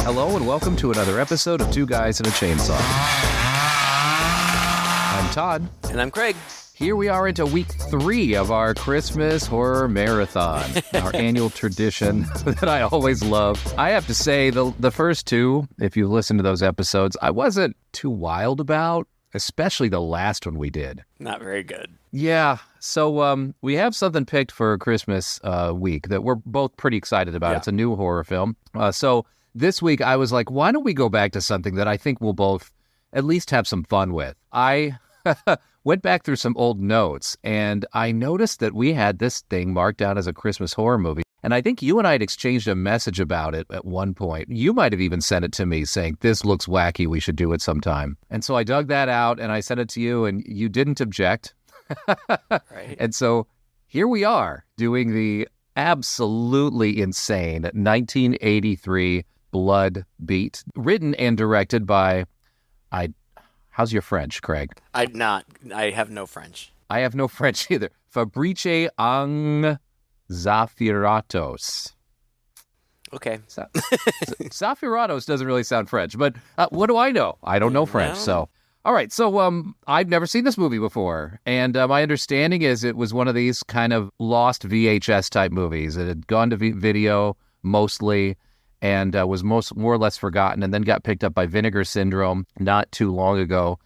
Hello and welcome to another episode of Two Guys and a Chainsaw. I'm Todd. And I'm Craig. Here we are into week 3 of our Christmas horror marathon, our annual tradition that I always love. I have to say, the first two, if you listen to those episodes, I wasn't too wild about, especially the last one we did. Not very good. Yeah, so we have something picked for Christmas week that we're both pretty excited about. Yeah. It's a new horror film. So this week I was like, why don't we go back to something that I think we'll both at least have some fun with? I went back through some old notes, and I noticed that we had this thing marked down as a Christmas horror movie. And I think you and I had exchanged a message about it at one point. You might have even sent it to me saying, this looks wacky, we should do it sometime. And so I dug that out, and I sent it to you, and you didn't object. Right. And so here we are doing the absolutely insane 1983 Bloodbeat, written and directed by, how's your French, Craig? I have no French. I have no French either. Fabrice Zafiratos. Okay. Zafiratos doesn't really sound French, but what do I know? I don't know French, so. All right, so I've never seen this movie before, and my understanding is it was one of these kind of lost VHS-type movies. It had gone to video mostly, and was more or less forgotten, and then got picked up by Vinegar Syndrome not too long ago,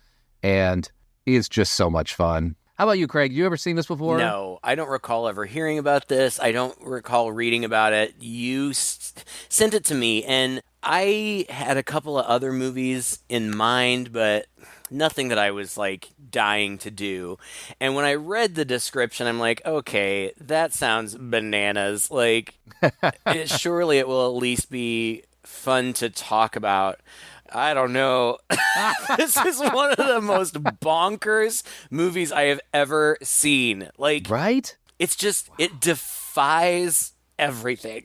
and is just so much fun. How about you, Craig? You ever seen this before? No, I don't recall ever hearing about this. I don't recall reading about it. You sent it to me, and I had a couple of other movies in mind, but nothing that I was like dying to do. And when I read the description, I'm like, okay, that sounds bananas. Like, surely it will at least be fun to talk about. I don't know. This is one of the most bonkers movies I have ever seen. Like, right? It's just, it defies everything.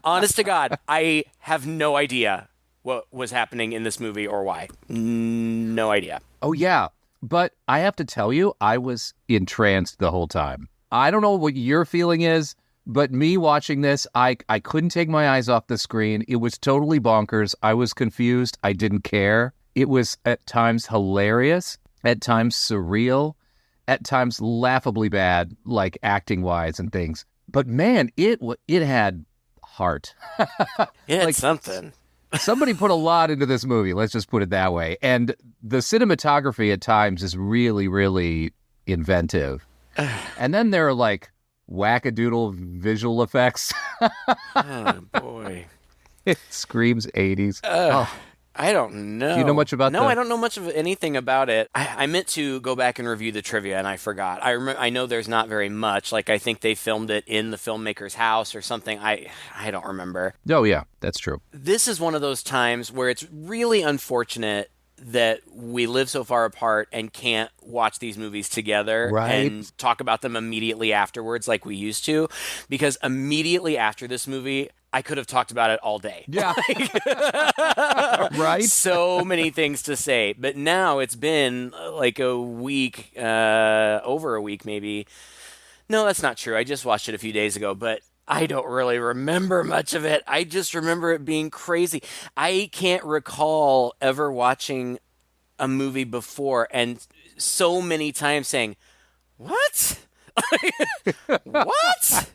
Honest to God, I have no idea what was happening in this movie or why. No idea. Oh, yeah. But I have to tell you, I was entranced the whole time. I don't know what your feeling is, but me watching this, I couldn't take my eyes off the screen. It was totally bonkers. I was confused. I didn't care. It was at times hilarious, at times surreal, at times laughably bad, like acting-wise and things. But man, it had heart. It had something. Somebody put a lot into this movie, let's just put it that way. And the cinematography at times is really, really inventive. And then there are like wackadoodle visual effects. Oh, boy. It screams 80s. I don't know. Do you know much about No, I don't know much of anything about it. I meant to go back and review the trivia, and I forgot. I know there's not very much. Like, I think they filmed it in the filmmaker's house or something. I don't remember. Oh, yeah, that's true. This is one of those times where it's really unfortunate that we live so far apart and can't watch these movies together and talk about them immediately afterwards like we used to. Because immediately after this movie, I could have talked about it all day. Yeah. Right? So many things to say. But now it's been like a week, over a week maybe. No, that's not true. I just watched it a few days ago, but I don't really remember much of it. I just remember it being crazy. I can't recall ever watching a movie before and so many times saying, what? What?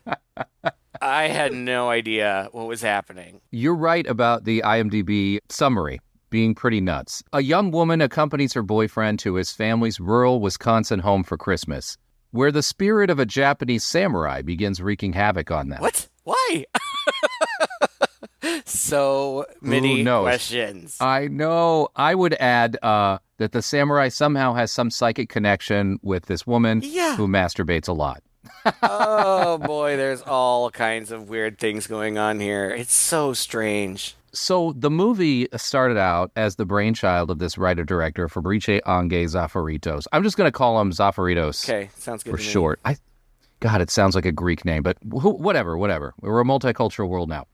I had no idea what was happening. You're right about the IMDb summary being pretty nuts. A young woman accompanies her boyfriend to his family's rural Wisconsin home for Christmas, where the spirit of a Japanese samurai begins wreaking havoc on them. What? Why? So many questions. I know. I would add that the samurai somehow has some psychic connection with this woman who masturbates a lot. Oh, boy, there's all kinds of weird things going on here. It's so strange. So the movie started out as the brainchild of this writer-director, Fabrice Zafiritos. I'm just going to call him Zafiritos. Okay, sounds good for short. God, it sounds like a Greek name, but whatever. We're a multicultural world now.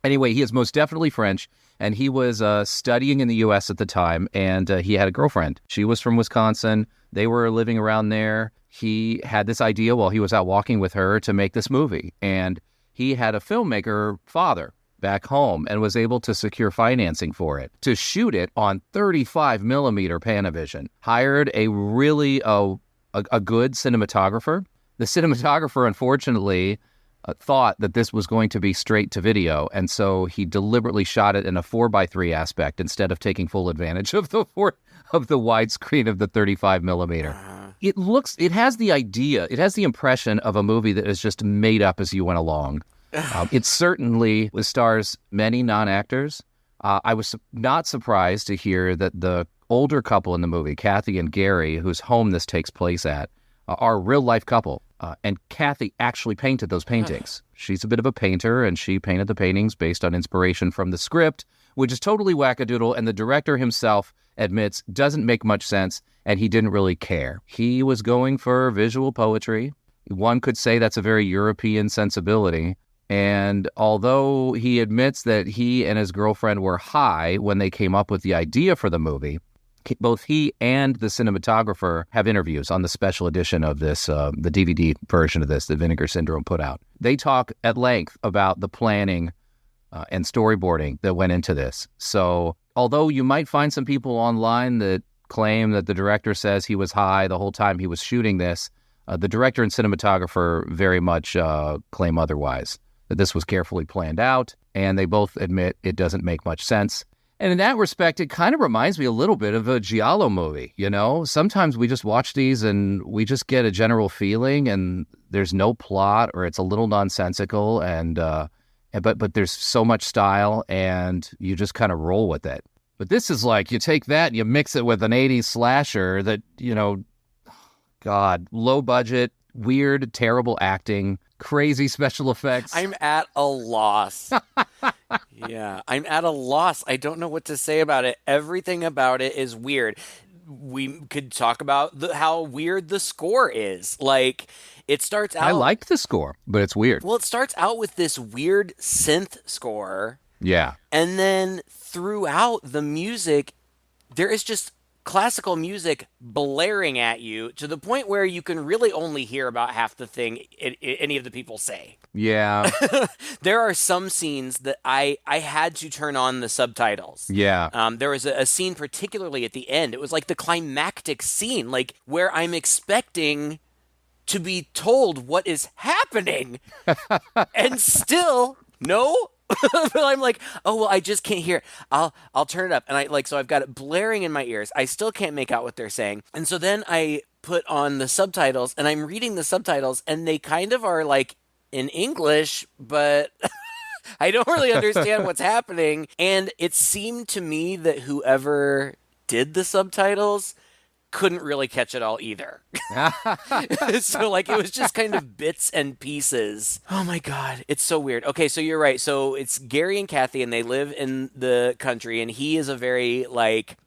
Anyway, he is most definitely French, and he was studying in the U.S. at the time, and he had a girlfriend. She was from Wisconsin. They were living around there. He had this idea while he was out walking with her to make this movie, and he had a filmmaker father back home and was able to secure financing for it to shoot it on 35 millimeter Panavision. Hired a really a good cinematographer. The cinematographer, unfortunately, thought that this was going to be straight to video, and so he deliberately shot it in a 4:3 aspect instead of taking full advantage of the widescreen of the 35 millimeter. It has the impression of a movie that is just made up as you went along. It certainly stars many non-actors. I was not surprised to hear that the older couple in the movie, Kathy and Gary, whose home this takes place at, are a real-life couple. And Kathy actually painted those paintings. She's a bit of a painter, and she painted the paintings based on inspiration from the script, which is totally wackadoodle, and the director himself admits doesn't make much sense, and he didn't really care. He was going for visual poetry. One could say that's a very European sensibility. And although he admits that he and his girlfriend were high when they came up with the idea for the movie, both he and the cinematographer have interviews on the special edition of this, the DVD version of this that Vinegar Syndrome put out. They talk at length about the planning and storyboarding that went into this. So although you might find some people online that claim that the director says he was high the whole time he was shooting this, the director and cinematographer very much claim otherwise, that this was carefully planned out, and they both admit it doesn't make much sense. And in that respect, it kind of reminds me a little bit of a Giallo movie, you know? Sometimes we just watch these and we just get a general feeling and there's no plot or it's a little nonsensical but there's so much style and you just kind of roll with it. But this is like you take that and you mix it with an 80s slasher that, you know, God, low budget, weird, terrible acting, crazy special effects. I'm at a loss. Yeah, I'm at a loss. I don't know what to say about it. Everything about it is weird. We could talk about how weird the score is. Like, it starts out... I liked the score, but it's weird. Well, it starts out with this weird synth score. Yeah. And then throughout the music, there is just classical music blaring at you to the point where you can really only hear about half the thing any of the people say. Yeah. There are some scenes that I had to turn on the subtitles. Yeah. There was a scene particularly at the end. It was like the climactic scene, like where I'm expecting to be told what is happening. And still, no. But I'm like, oh, well, I just can't hear it. I'll turn it up. And so I've got it blaring in my ears. I still can't make out what they're saying. And so then I put on the subtitles and I'm reading the subtitles and they kind of are like in English, but I don't really understand what's happening. And it seemed to me that whoever did the subtitles couldn't really catch it all either. So it was just kind of bits and pieces. Oh my God. It's so weird. Okay, so you're right. So it's Gary and Kathy and they live in the country and he is a very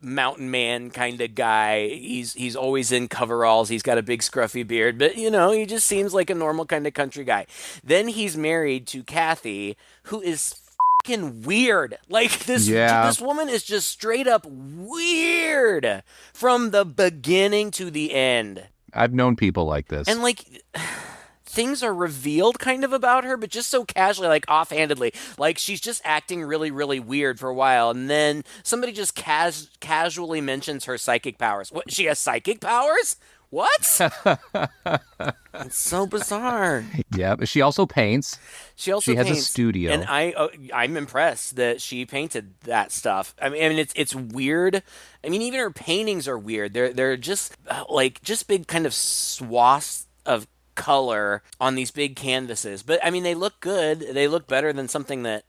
mountain man kind of guy. He's always in coveralls. He's got a big scruffy beard, but he just seems like a normal kind of country guy. Then he's married to Kathy, who is weird. This woman is just straight up weird from the beginning to the end. I've known people like this. And things are revealed kind of about her, but just so casually, offhandedly. She's just acting really, really weird for a while, and then somebody just casually mentions her psychic powers. What? She has psychic powers? What? It's so bizarre. Yeah, but she also paints. She has a studio, and I'm impressed that she painted that stuff. I mean, it's weird. I mean, even her paintings are weird. They're just just big kind of swaths of color on these big canvases. But I mean, they look good. They look better than something that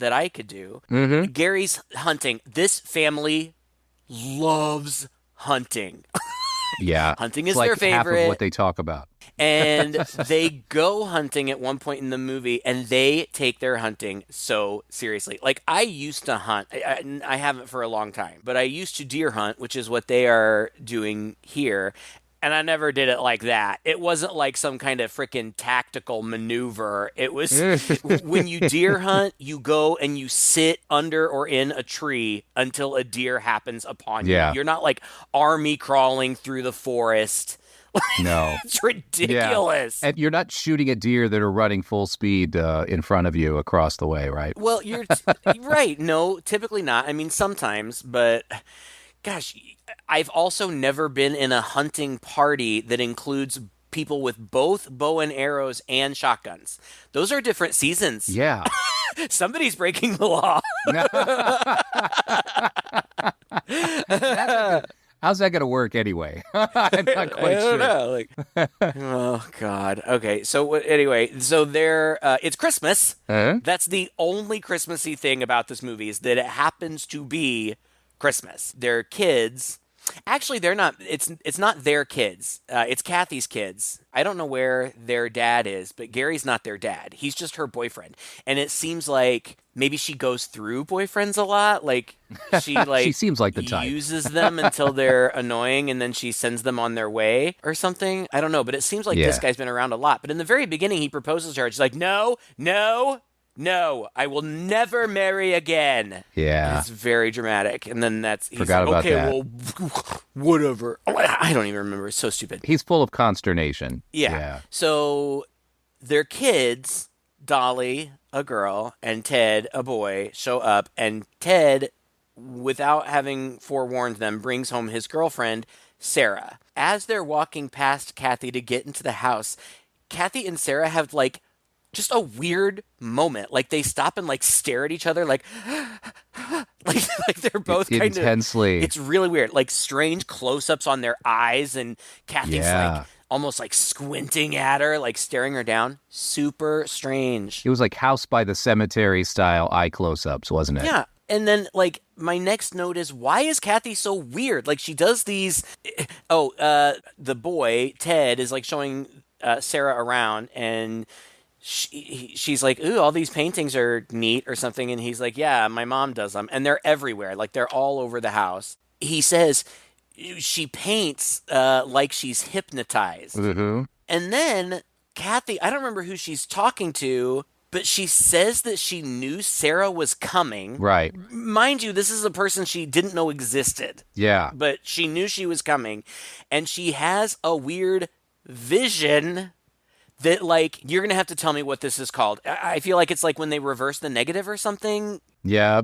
I could do. Mm-hmm. Gary's hunting. This family loves hunting. Yeah. Hunting is their favorite. Half of what they talk about. And they go hunting at one point in the movie, and they take their hunting so seriously. I used to hunt. I haven't for a long time, but I used to deer hunt, which is what they are doing here. And I never did it like that. It wasn't like some kind of freaking tactical maneuver. It was when you deer hunt, you go and you sit under or in a tree until a deer happens upon you. Yeah. You're not army crawling through the forest No. It's ridiculous. Yeah. And you're not shooting at deer that are running full speed in front of you across the way, right? Well, you're right. No, typically not. I mean, sometimes, but gosh, I've also never been in a hunting party that includes people with both bow and arrows and shotguns. Those are different seasons. Yeah. Somebody's breaking the law. How's that going to work anyway? I'm not quite I sure. don't know. Oh God. Okay. So anyway, so it's Christmas. Huh? That's the only Christmassy thing about this movie is that it happens to be Christmas. They're kids. Actually, they're not. It's not their kids. It's Kathy's kids. I don't know where their dad is, but Gary's not their dad. He's just her boyfriend. And it seems like maybe she goes through boyfriends a lot. Like she She seems like the type. uses them until they're annoying, and then she sends them on their way or something. I don't know, but it seems like this guy's been around a lot. But in the very beginning, he proposes to her. She's like, no, I will never marry again. Yeah. And it's very dramatic. And then he's Forgot like, about okay, that. well, whatever. I don't even remember. It's so stupid. He's full of consternation. Yeah. So their kids, Dolly, a girl, and Ted, a boy, show up. And Ted, without having forewarned them, brings home his girlfriend, Sarah. As they're walking past Kathy to get into the house, Kathy and Sarah have just a weird moment. Like they stop and stare at each other like like they're both kind of intensely. It's really weird. Like strange close-ups on their eyes, and Kathy's almost squinting at her, staring her down. Super strange. It was like House by the Cemetery style eye close-ups, wasn't it? Yeah. And then, my next note is, why is Kathy so weird? She does these... the boy, Ted, is, showing Sarah around, and she's like, ooh, all these paintings are neat or something. And he's like, yeah, my mom does them. And they're everywhere. They're all over the house. He says she paints like she's hypnotized. Mm-hmm. And then Kathy, I don't remember who she's talking to, but she says that she knew Sarah was coming. Right. Mind you, this is a person she didn't know existed. Yeah. But she knew she was coming. And she has a weird vision that, you're going to have to tell me what this is called. I feel like it's when they reverse the negative or something. Yeah.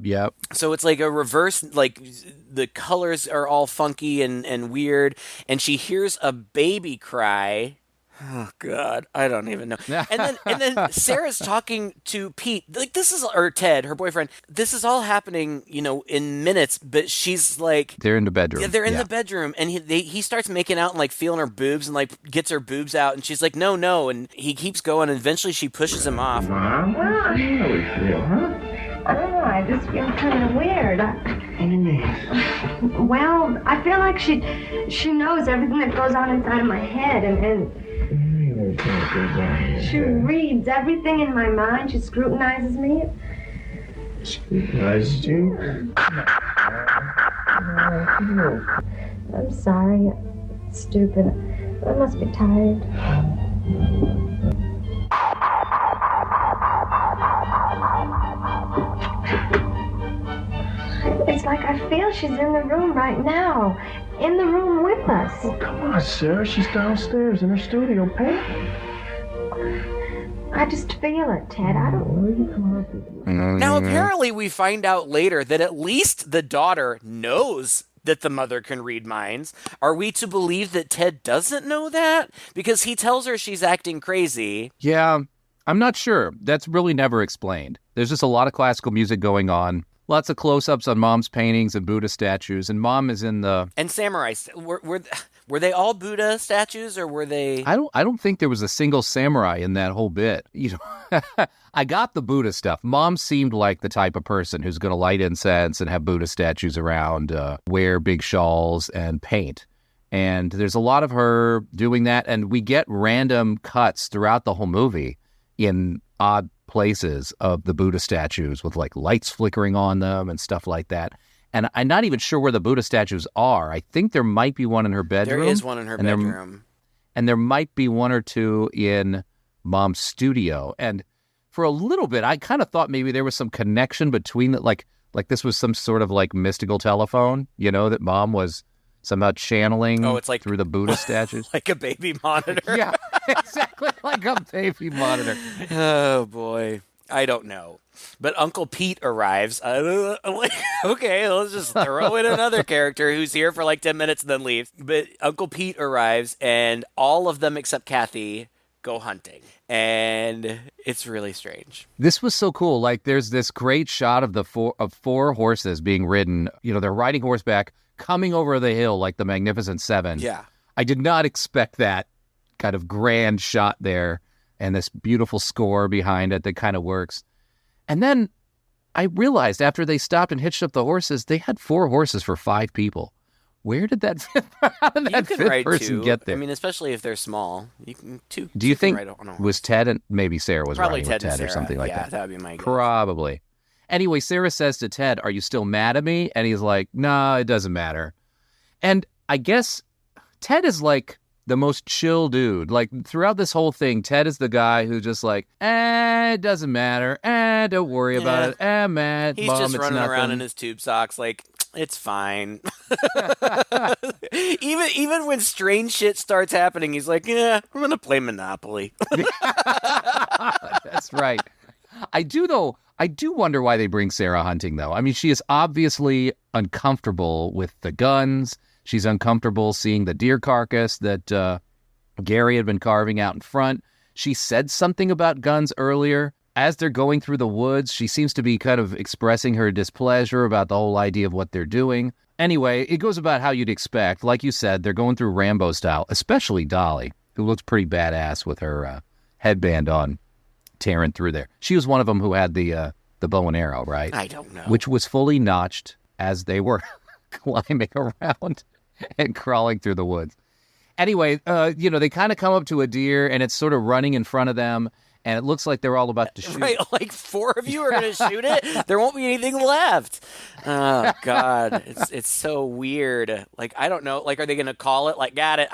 So it's a reverse, the colors are all funky and weird. And she hears a baby cry. Oh God, I don't even know. And then Sarah's talking to Pete. Or Ted, her boyfriend. This is all happening, in minutes. But she's they're in the bedroom. Yeah, they're in the bedroom, and he starts making out and feeling her boobs and gets her boobs out, and she's like, no, and he keeps going, and eventually she pushes him off. Well, how do you feel, huh? I don't know, I just feel kind of weird. What do you mean? Well, I feel like she knows everything that goes on inside of my head, and she reads everything in my mind. She scrutinizes me. Scrutinizes you? I'm sorry. It's stupid. I must be tired. It's like I feel she's in the room right now. In the room with us. Oh, come on, Sarah. She's downstairs in her studio painting. I just feel it, Ted. I don't... Where are you coming up with? Now, apparently we find out later that at least the daughter knows that the mother can read minds. Are we to believe that Ted doesn't know that? Because he tells her she's acting crazy. Yeah, I'm not sure. That's really never explained. There's just a lot of classical music going on. Lots of close-ups on Mom's paintings and Buddha statues, and Mom is in the... And samurai. Were they all Buddha statues, or were they... I don't think there was a single samurai in that whole bit. I got the Buddha stuff. Mom seemed like the type of person who's going to light incense and have Buddha statues around, wear big shawls, and paint. And there's a lot of her doing that, and we get random cuts throughout the whole movie in odd places of the Buddha statues with lights flickering on them and stuff like that. And I'm not even sure where the Buddha statues are. I think there might be one in her bedroom. There is one in her bedroom. And there might be one or two in Mom's studio. And for a little bit, I kind of thought maybe there was some connection between like this was some sort of mystical telephone, that Mom was somehow channeling it's like, through the Buddha statues. Like a baby monitor. Yeah, exactly like a baby monitor. Oh, boy. I don't know. But Uncle Pete arrives. I'm like, okay, let's just throw in another character who's here for like 10 minutes and then leaves. But Uncle Pete arrives, and all of them except Kathy go hunting. And it's really strange. This was so cool. Like, there's this great shot of the four horses being ridden. You know, they're riding horseback, coming over the hill like the Magnificent Seven. Yeah. I did not expect that kind of grand shot there and this beautiful score behind it that kind of works. And then I realized after they stopped and hitched up the horses, they had 4 horses for 5 people. Where did that how did that fifth person get there? I mean, especially if they're small. You can two. Do you think ride on a horse. was Ted and maybe Sarah was Probably riding Ted with Ted and or Sarah. something like yeah, that? that would be my guess. Probably. Anyway, Sarah says to Ted, "Are you still mad at me?" And he's like, "Nah, it doesn't matter." And I guess Ted is like the most chill dude. Like, throughout this whole thing, Ted is the guy who's just like, it doesn't matter. Don't worry about it. Man, He's Mom, just it's running nothing. around in his tube socks like, it's fine. even when strange shit starts happening, he's like, yeah, I'm going to play Monopoly. That's right. I do wonder why they bring Sarah hunting, though. I mean, she is obviously uncomfortable with the guns. She's uncomfortable seeing the deer carcass that Gary had been carving out in front. She said something about guns earlier. As they're going through the woods, she seems to be kind of expressing her displeasure about the whole idea of what they're doing. Anyway, it goes about how you'd expect. Like you said, they're going through Rambo style, especially Dolly, who looks pretty badass with her headband on, tearing through there. She was one of them who had the bow and arrow, right? I don't know. Which was fully notched as they were climbing around and crawling through the woods. Anyway, they kind of come up to a deer, and it's sort of running in front of them, and it looks like they're all about to shoot. Right, like 4 of you are going to shoot it? There won't be anything left. Oh, God. It's so weird. Like, I don't know. Like, are they going to call it? Like, got it.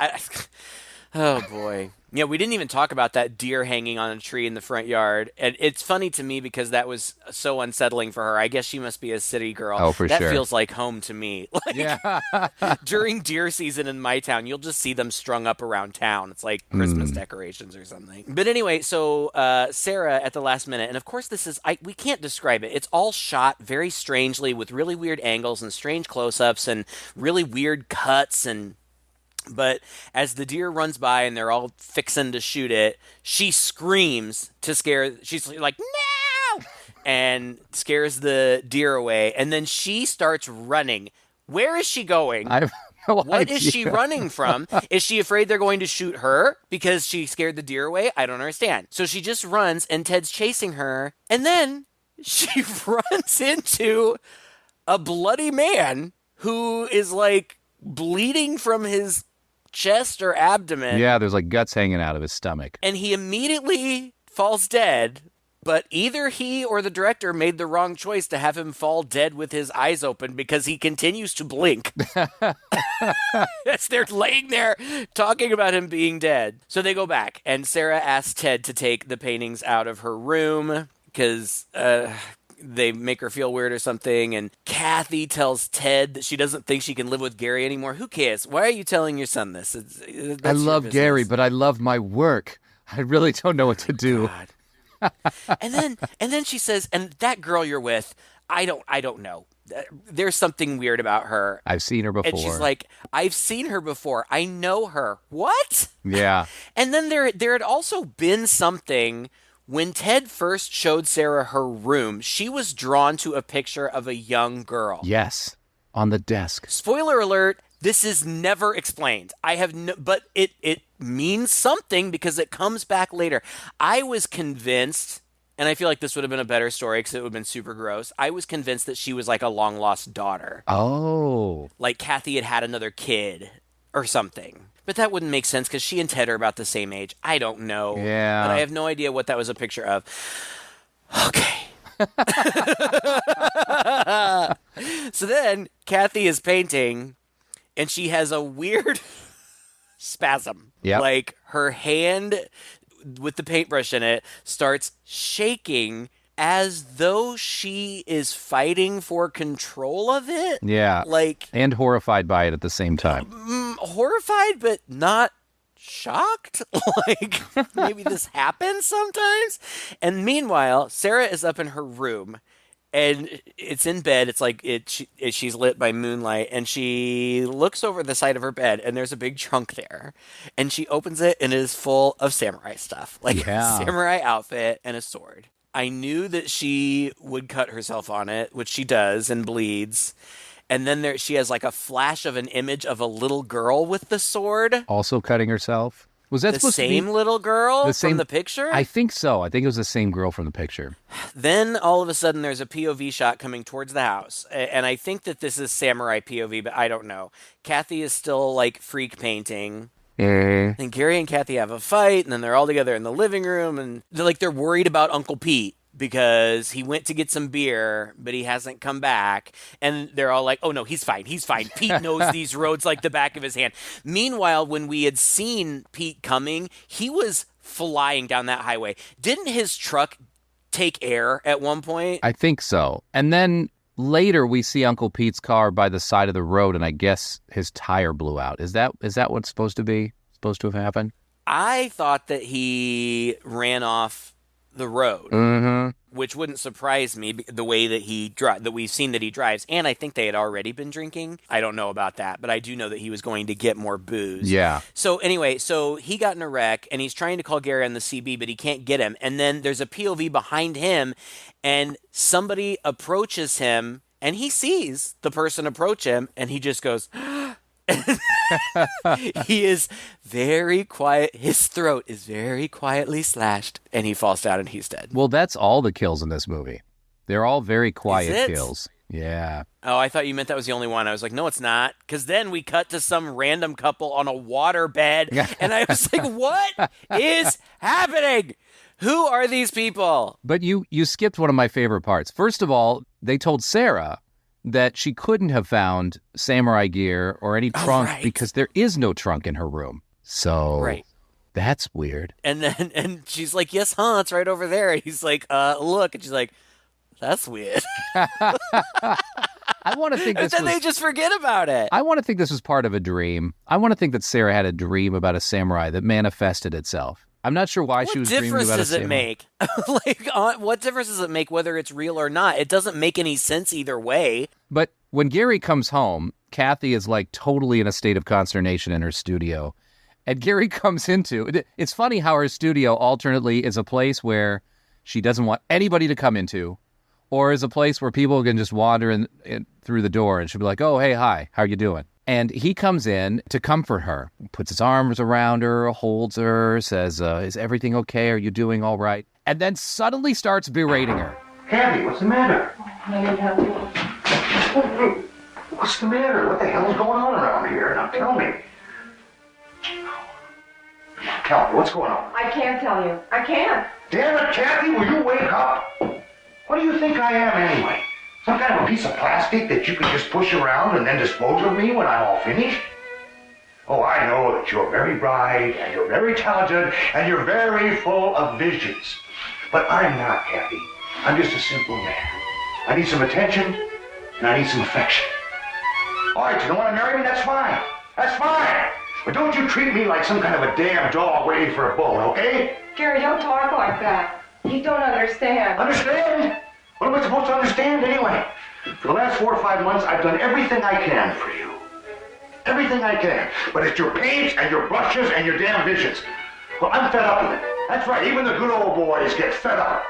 Oh, boy. Yeah, we didn't even talk about that deer hanging on a tree in the front yard. And it's funny to me because that was so unsettling for her. I guess she must be a city girl. Oh, for that sure. That feels like home to me. Like, yeah. During deer season in my town, you'll just see them strung up around town. It's like Christmas decorations or something. But anyway, so Sarah at the last minute, and of course this is, we can't describe it. It's all shot very strangely with really weird angles and strange close-ups and really weird cuts But as the deer runs by and they're all fixing to shoot it, she screams to scare. She's like, "No!" and scares the deer away. And then she starts running. Where is she going? I have no What idea. is she running from? Is she afraid they're going to shoot her because she scared the deer away? I don't understand. So she just runs, and Ted's chasing her. And then she runs into a bloody man who is like bleeding from his chest or abdomen. Yeah, there's like guts hanging out of his stomach. And he immediately falls dead, but either he or the director made the wrong choice to have him fall dead with his eyes open because he continues to blink. As they're laying there talking about him being dead. So they go back, and Sarah asks Ted to take the paintings out of her room because they make her feel weird or something, and Kathy tells Ted that she doesn't think she can live with Gary anymore. Who cares? Why are you telling your son this? I love Gary, but I love my work. I really don't know what to do. God. and then she says, and that girl you're with, I don't know. There's something weird about her. I've seen her before. And she's like, I've seen her before. I know her. What? Yeah. And then there had also been something. When Ted first showed Sarah her room, she was drawn to a picture of a young girl. Yes, on the desk. Spoiler alert, this is never explained. But it means something because it comes back later. I was convinced, and I feel like this would have been a better story because it would have been super gross. I was convinced that she was like a long-lost daughter. Oh. Like Kathy had another kid or something. But that wouldn't make sense because she and Ted are about the same age. I don't know. Yeah. But I have no idea what that was a picture of. Okay. So then Kathy is painting, and she has a weird spasm. Yeah. Like her hand with the paintbrush in it starts shaking as though she is fighting for control of it. Yeah. Like, and horrified by it at the same time. Horrified, but not shocked. Like, maybe this happens sometimes. And meanwhile, Sarah is up in her room. And it's in bed. It's like she's lit by moonlight, and she looks over the side of her bed, and there's a big trunk there. And she opens it, and it is full of samurai stuff, like a samurai outfit and a sword. I knew that she would cut herself on it, which she does, and bleeds. And then she has like a flash of an image of a little girl with the sword, also cutting herself. Was that the same little girl from the picture? I think so. I think it was the same girl from the picture. Then all of a sudden there's a POV shot coming towards the house. And I think that this is samurai POV, but I don't know. Kathy is still like freak painting. And Gary and Kathy have a fight, and then they're all together in the living room, and they're worried about Uncle Pete because he went to get some beer, but he hasn't come back. And they're all like, oh, no, he's fine. He's fine. Pete knows these roads like the back of his hand. Meanwhile, when we had seen Pete coming, he was flying down that highway. Didn't his truck take air at one point? I think so. And then later we see Uncle Pete's car by the side of the road, and I guess his tire blew out. Is that what's supposed to have happened? I thought that he ran off the road, which wouldn't surprise me, the way that that we've seen that he drives. And I think they had already been drinking. I don't know about that, but I do know that he was going to get more booze. Yeah. So anyway, he got in a wreck, and he's trying to call Gary on the CB, but he can't get him. And then there's a POV behind him, and somebody approaches him, and he sees the person approach him, and he just goes... He is very quiet. His throat is very quietly slashed, and he falls down and he's dead. Well, that's all the kills in this movie. They're all very quiet kills. Yeah. Oh, I thought you meant that was the only one. I was like, no, it's not. Because then we cut to some random couple on a waterbed, and I was like, what is happening? Who are these people? But you skipped one of my favorite parts. First of all, they told Sarah that she couldn't have found samurai gear or any trunk because there is no trunk in her room. So that's weird. And she's like, yes, huh? It's right over there. And he's like, look. And she's like, that's weird. I want to think this. And then they just forget about it. I want to think this was part of a dream. I want to think that Sarah had a dream about a samurai that manifested itself. I'm not sure why she was dreaming about a samurai. What difference does it make? What difference does it make whether it's real or not? It doesn't make any sense either way. But when Gary comes home, Kathy is like totally in a state of consternation in her studio. And Gary comes into... It's funny how her studio alternately is a place where she doesn't want anybody to come into, or is a place where people can just wander in through the door, and she'll be like, oh, hey, hi, how you doing? And he comes in to comfort her, puts his arms around her, holds her, says, is everything okay? Are you doing all right? And then suddenly starts berating her. Kathy, what's the matter? I need help. What's the matter? What the hell is going on around here? Now tell me. Tell me, what's going on? I can't tell you. I can't. Damn it, Kathy, will you wake up? What do you think I am anyway? Some kind of a piece of plastic that you can just push around and then dispose of me when I'm all finished? Oh, I know that you're very bright, and you're very talented, and you're very full of visions. But I'm not, Kathy. I'm just a simple man. I need some attention, and I need some affection. All right, you don't want to marry me? That's fine. That's fine. But don't you treat me like some kind of a damn dog waiting for a bone, okay? Gary, don't talk like that. You don't understand. Understand? What am I supposed to understand anyway? For the last 4 or 5 months, I've done everything I can for you. Everything I can. But it's your paints and your brushes and your damn visions. Well, I'm fed up with it. That's right, even the good old boys get fed up.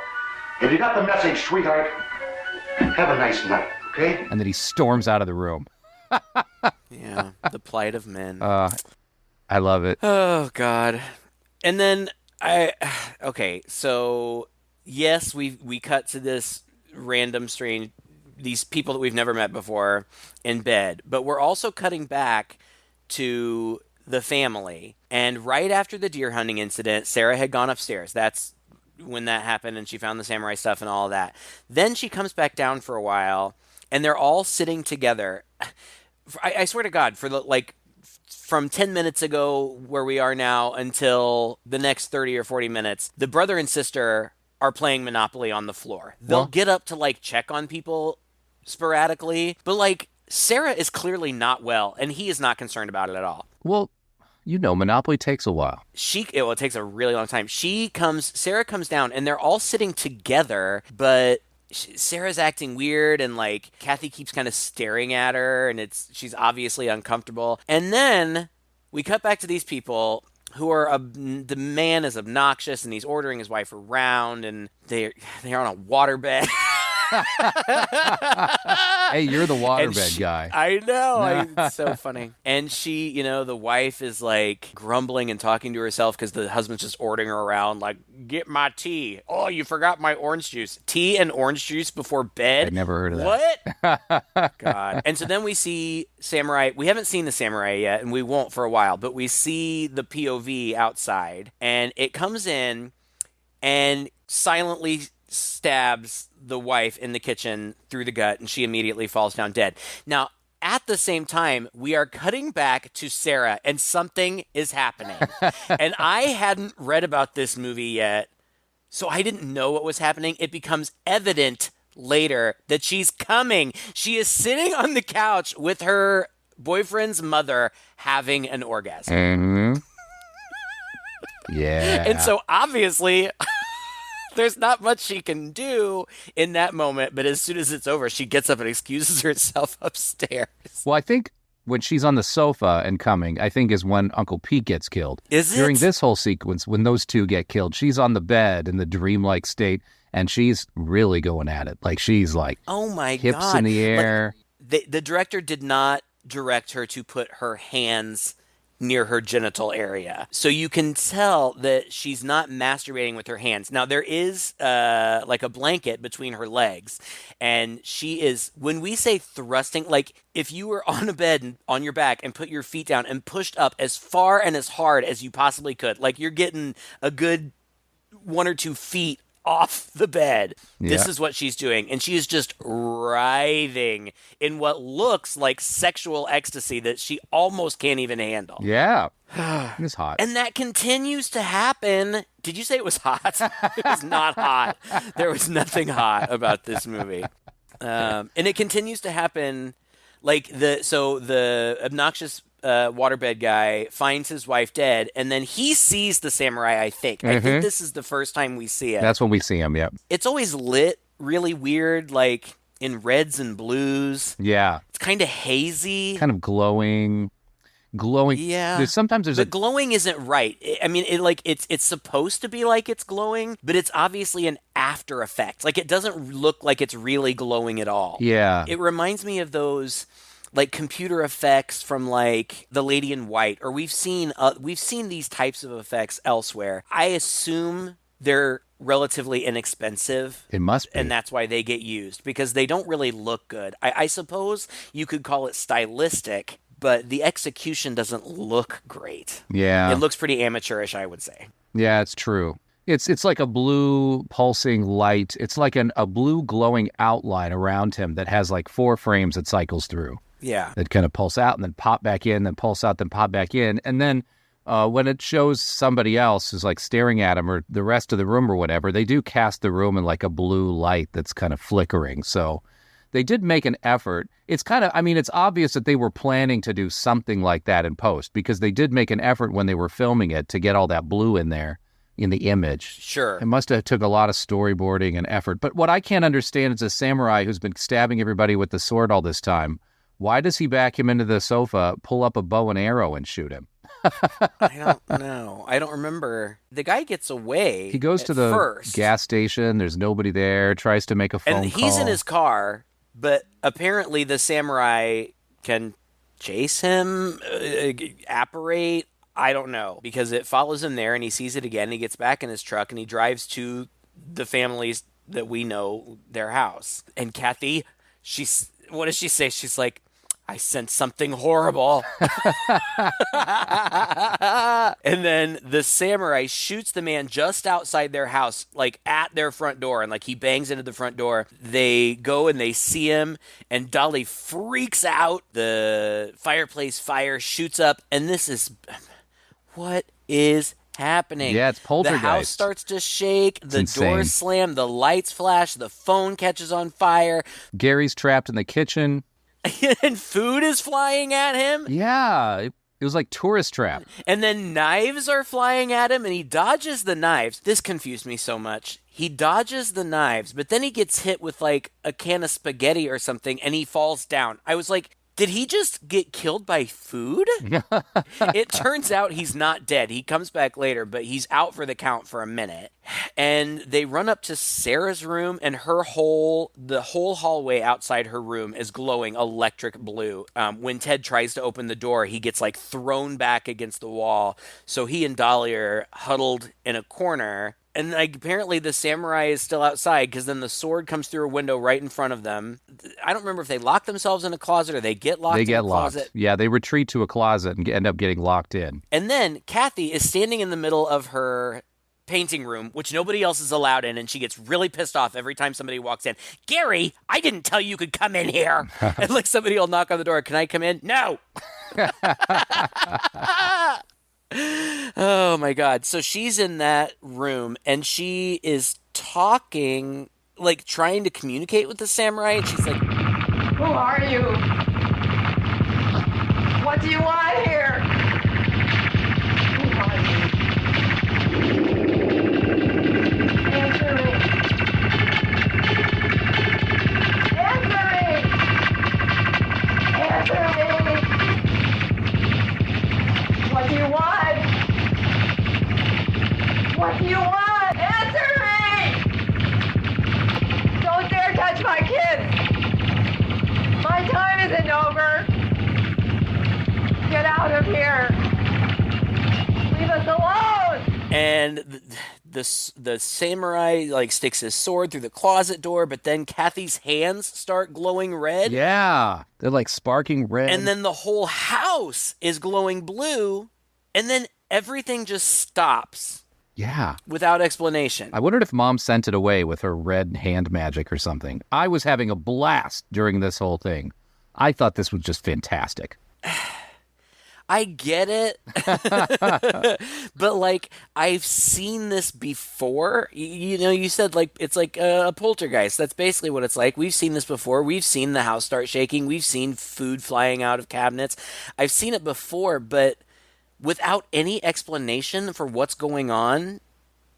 If you got the message, sweetheart, have a nice night, okay? And then he storms out of the room. Yeah, the plight of men. I love it. Oh, God. And then okay, so yes, we cut to this random strange, these people that we've never met before in bed, but we're also cutting back to the family. And right after the deer hunting incident, Sarah had gone upstairs. That's when that happened, and she found the samurai stuff and all of that. Then she comes back down for a while, and they're all sitting together. I swear to God, from 10 minutes ago where we are now until the next 30 or 40 minutes, the brother and sister are playing Monopoly on the floor. They'll get up to like check on people sporadically, but like Sarah is clearly not well, and he is not concerned about it at all. Well, Monopoly takes a while. It takes a really long time. Sarah comes down, and they're all sitting together, but Sarah's acting weird, and like Kathy keeps kind of staring at her, and she's obviously uncomfortable. And then we cut back to these people who are the man is obnoxious, and he's ordering his wife around, and they're on a waterbed. Hey, you're the waterbed guy. I know. It's so funny. And she, the wife is like grumbling and talking to herself because the husband's just ordering her around like, get my tea. Oh, you forgot my orange juice. Tea and orange juice before bed? I never heard of that. What? God. And so then we see Samurai. We haven't seen the Samurai yet, and we won't for a while, but we see the POV outside, and it comes in and silently stabs the wife in the kitchen through the gut, and she immediately falls down dead. Now, at the same time, we are cutting back to Sarah, and something is happening. And I hadn't read about this movie yet, so I didn't know what was happening. It becomes evident later that she's coming. She is sitting on the couch with her boyfriend's mother having an orgasm. Mm-hmm. Yeah. And so obviously there's not much she can do in that moment, but as soon as it's over, she gets up and excuses herself upstairs. Well, I think when she's on the sofa and coming, I think is when Uncle Pete gets killed. Is it? During this whole sequence, when those two get killed, she's on the bed in the dreamlike state, and she's really going at it. Like, she's like, oh my hips God. in the air. Like, the director did not direct her to put her hands near her genital area. So you can tell that she's not masturbating with her hands. Now, there is like a blanket between her legs, and she is, when we say thrusting, like if you were on a bed and on your back and put your feet down and pushed up as far and as hard as you possibly could, like you're getting a good 1 or 2 feet off the bed. Yeah. This is what she's doing. And she is just writhing in what looks like sexual ecstasy that she almost can't even handle. Yeah. It's hot. And that continues to happen. Did you say it was hot? It was not hot. There was nothing hot about this movie. And it continues to happen. Like the obnoxious waterbed guy finds his wife dead, and then he sees the samurai, I think. Mm-hmm. I think this is the first time we see it. That's when we see him, yeah. It's always lit really weird, like in reds and blues. Yeah. It's kind of hazy. Kind of glowing. Yeah. Sometimes the glowing isn't right. I mean, it's supposed to be like it's glowing, but it's obviously an after effect. Like, it doesn't look like it's really glowing at all. Yeah. It reminds me of those like computer effects from like The Lady in White, or we've seen these types of effects elsewhere. I assume they're relatively inexpensive. It must be. And that's why they get used, because they don't really look good. I suppose you could call it stylistic, but the execution doesn't look great. Yeah. It looks pretty amateurish, I would say. Yeah, it's true. It's like a blue pulsing light. It's like a blue glowing outline around him that has like 4 frames that cycles through. Yeah. That kind of pulse out and then pop back in, then pulse out, then pop back in. And then when it shows somebody else who's like staring at him or the rest of the room or whatever, they do cast the room in like a blue light that's kind of flickering. So they did make an effort. It's kind of, I mean, it's obvious that they were planning to do something like that in post, because they did make an effort when they were filming it to get all that blue in there in the image. Sure. It must have took a lot of storyboarding and effort. But what I can't understand is a samurai who's been stabbing everybody with the sword all this time. Why does he back him into the sofa, pull up a bow and arrow, and shoot him? I don't know. I don't remember. The guy gets away. He goes to the first gas station. There's nobody there. Tries to make a phone call. And he's in his car, but apparently the samurai can chase him, apparate. I don't know, because it follows him there, and he sees it again. He gets back in his truck, and he drives to the families that we know, their house. And Kathy, what does she say? She's like, I sent something horrible. And then the samurai shoots the man just outside their house, like at their front door. And like he bangs into the front door. They go and they see him, and Dolly freaks out. The fireplace fire shoots up. And this is, what is happening. Yeah, it's poltergeist. The house starts to shake, the insane. doors slam, the lights flash, the phone catches on fire. Gary's trapped in the kitchen. And food is flying at him. Yeah, it was like tourist trap. And then knives are flying at him, and he dodges the knives. This confused me so much. He dodges the knives, but then he gets hit with like a can of spaghetti or something, and he falls down. I was like, did he just get killed by food? It turns out he's not dead. He comes back later, but he's out for the count for a minute. And they run up to Sarah's room, and the whole hallway outside her room is glowing electric blue. When Ted tries to open the door, he gets like thrown back against the wall. So he and Dolly are huddled in a corner. And like, apparently the samurai is still outside, because then the sword comes through a window right in front of them. I don't remember if they lock themselves in a closet or they get locked in a closet. Yeah, they retreat to a closet and end up getting locked in. And then Kathy is standing in the middle of her painting room, which nobody else is allowed in, and she gets really pissed off every time somebody walks in. Gary, I didn't tell you could come in here. And like somebody will knock on the door. Can I come in? No. Oh my God. So she's in that room and she is talking, like trying to communicate with the samurai. And she's like, who are you? What do you want here? Who are you? Answer me. Answer me. Answer me. What do you want? What do you want? Answer me! Don't dare touch my kids! My time isn't over! Get out of here! Leave us alone! and the samurai like sticks his sword through the closet door, but then Kathy's hands start glowing red. Yeah, they're like sparking red. And then the whole house is glowing blue, and then everything just stops. Yeah. Without explanation. I wondered if Mom sent it away with her red hand magic or something. I was having a blast during this whole thing. I thought this was just fantastic. I get it. But, like, I've seen this before. You know, you said, like, it's like a poltergeist. That's basically what it's like. We've seen this before. We've seen the house start shaking. We've seen food flying out of cabinets. I've seen it before, but without any explanation for what's going on,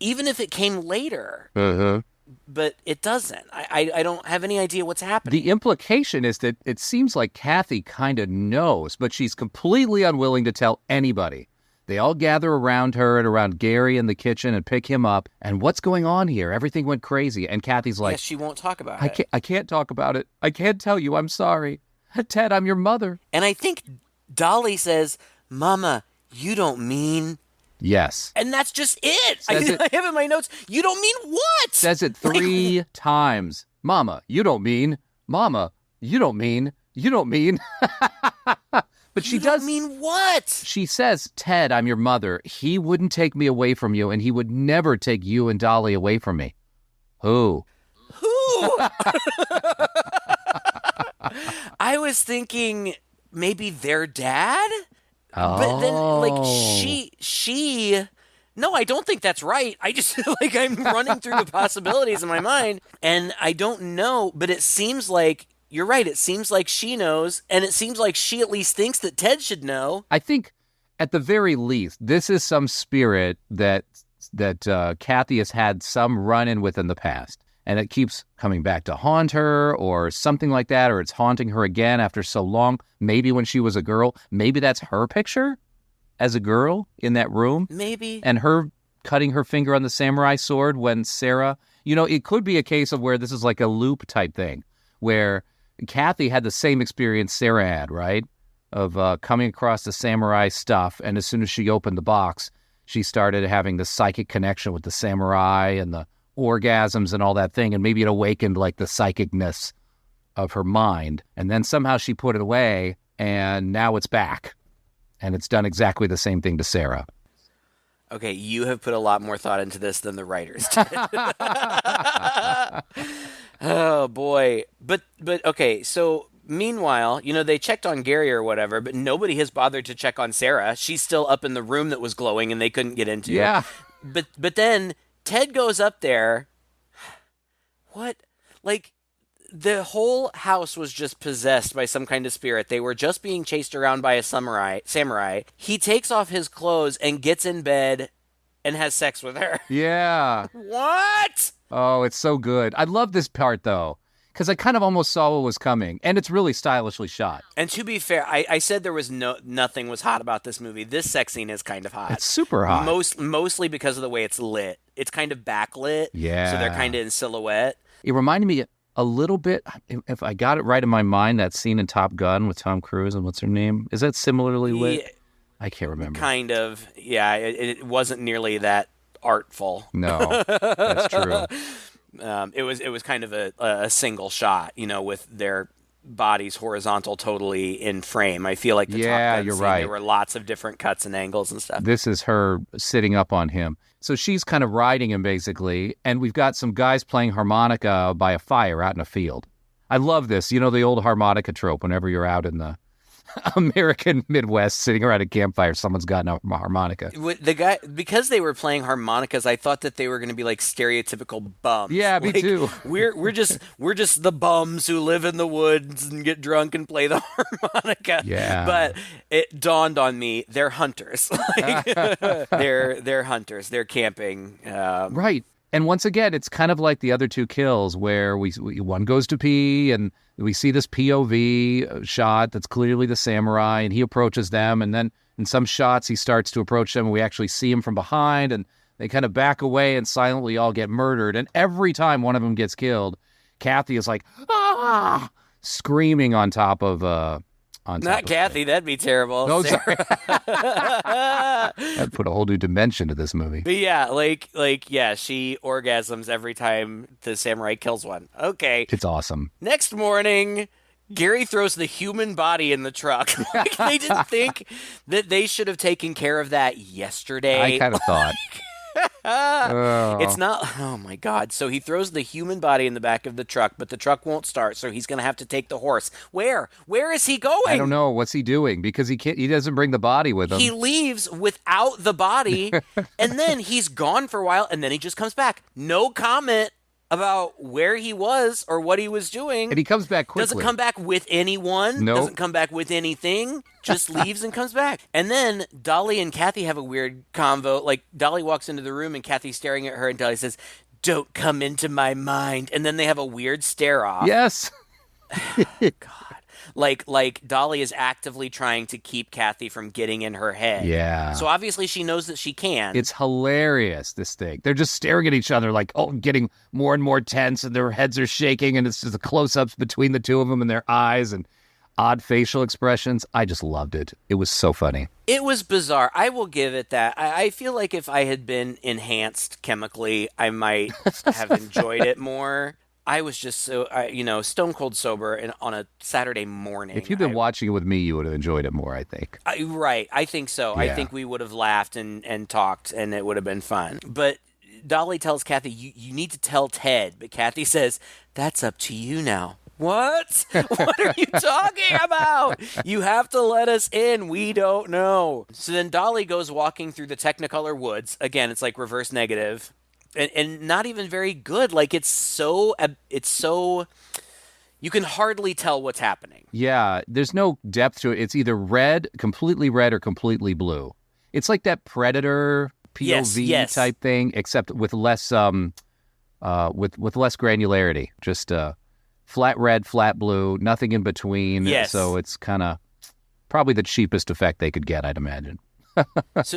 even if it came later. But it doesn't. I don't have any idea what's happening. The implication is that it seems like Kathy kind of knows, but she's completely unwilling to tell anybody. They all gather around her and around Gary in the kitchen and pick him up. And what's going on here? Everything went crazy. And Kathy's like, yes, she won't talk about it. I can't talk about it. I can't tell you. I'm sorry. Ted, I'm your mother. And I think Dolly says, Mama, you don't mean... Yes. And that's just it. I have in my notes, you don't mean what? Says it 3 times. Mama, you don't mean. Mama, you don't mean. You don't mean. But she does mean what? She says, Ted, I'm your mother. He wouldn't take me away from you, and he would never take you and Dolly away from me. Who? I was thinking maybe their dad? Oh. But then, like, she... No, I don't think that's right. I just, like, I'm running through the possibilities in my mind, and I don't know, but it seems like, you're right, it seems like she knows, and it seems like she at least thinks that Ted should know. I think, at the very least, this is some spirit that Kathy has had some run-in with in the past. And it keeps coming back to haunt her or something like that, or it's haunting her again after so long. Maybe when she was a girl. Maybe that's her picture as a girl in that room. Maybe. And her cutting her finger on the samurai sword when Sarah... You know, it could be a case of where this is like a loop type thing, where Kathy had the same experience Sarah had, right? Of coming across the samurai stuff, and as soon as she opened the box, she started having the psychic connection with the samurai and the orgasms and all that thing, and maybe it awakened like the psychicness of her mind, and then somehow she put it away, and now it's back, and it's done exactly the same thing to Sarah. Okay, you have put a lot more thought into this than the writers did. Oh boy. But okay, so Meanwhile, they checked on Gary or whatever, but nobody has bothered to check on Sarah. She's still up in the room that was glowing and they couldn't get into. Yeah. But then Ted goes up there. What? Like, the whole house was just possessed by some kind of spirit. They were just being chased around by a samurai. He takes off his clothes and gets in bed and has sex with her. Yeah. What? Oh, it's so good. I love this part, though, because I kind of almost saw what was coming, and it's really stylishly shot. And to be fair, I said there was nothing was hot about this movie. This sex scene is kind of hot. It's super hot. Mostly because of the way it's lit. It's kind of backlit. Yeah. So they're kind of in silhouette. It reminded me a little bit, if I got it right in my mind, that scene in Top Gun with Tom Cruise and what's her name? Is that similarly lit? Yeah, I can't remember. Kind of. Yeah, it wasn't nearly that artful. No, that's true. It was kind of a single shot, with their bodies horizontal, totally in frame. I feel like the Top Gun you're scene, right. There were lots of different cuts and angles and stuff. This is her sitting up on him. So she's kind of riding him, basically, and we've got some guys playing harmonica by a fire out in a field. I love this. The old harmonica trope, whenever you're out in the American Midwest sitting around a campfire, someone's got a harmonica. The guy, because they were playing harmonicas, I thought that they were going to be like stereotypical bums. Yeah, me too. We're just the bums who live in the woods and get drunk and play the harmonica. Yeah. But it dawned on me, they're hunters. They're hunters. They're camping. Right. And once again, it's kind of like the other two kills where one goes to pee and we see this POV shot that's clearly the samurai and he approaches them. And then in some shots, he starts to approach them and we actually see him from behind and they kind of back away and silently all get murdered. And every time one of them gets killed, Kathy is like, ah, screaming on top of Not Kathy, that'd be terrible. No, sorry. That put a whole new dimension to this movie. But yeah, she orgasms every time the samurai kills one. Okay. It's awesome. Next morning, Gary throws the human body in the truck. They didn't think that they should have taken care of that yesterday. I kind of thought. It's not. Oh my God! So he throws the human body in the back of the truck, but the truck won't start. So he's going to have to take the horse. Where is he going? I don't know. What's he doing? Because he can't. He doesn't bring the body with him. He leaves without the body, and then he's gone for a while, and then he just comes back. No comment about where he was or what he was doing. And he comes back quickly. Doesn't come back with anyone. Nope. Doesn't come back with anything. Just leaves and comes back. And then Dolly and Kathy have a weird convo. Like, Dolly walks into the room and Kathy's staring at her and Dolly says, "Don't come into my mind." And then they have a weird stare off. Yes. God. Like Dolly is actively trying to keep Kathy from getting in her head. Yeah. So obviously she knows that she can. It's hilarious, this thing. They're just staring at each other like, getting more and more tense and their heads are shaking and it's just the close-ups between the two of them and their eyes and odd facial expressions. I just loved it. It was so funny. It was bizarre. I will give it that. I feel like if I had been enhanced chemically, I might have enjoyed it more. I was just so, stone cold sober and on a Saturday morning. If you'd been watching it with me, you would have enjoyed it more, I think. Right. I think so. Yeah. I think we would have laughed and talked and it would have been fun. But Dolly tells Kathy, you need to tell Ted. But Kathy says, "That's up to you now." What? What are you talking about? You have to let us in. We don't know. So then Dolly goes walking through the Technicolor woods. Again, it's like reverse negative. And not even very good. Like, it's so you can hardly tell what's happening. Yeah, there's no depth to it. It's either completely red or completely blue. It's like that Predator POV type thing, except with less with less granularity. Just flat red, flat blue, nothing in between. Yes. So it's kind of probably the cheapest effect they could get, I'd imagine.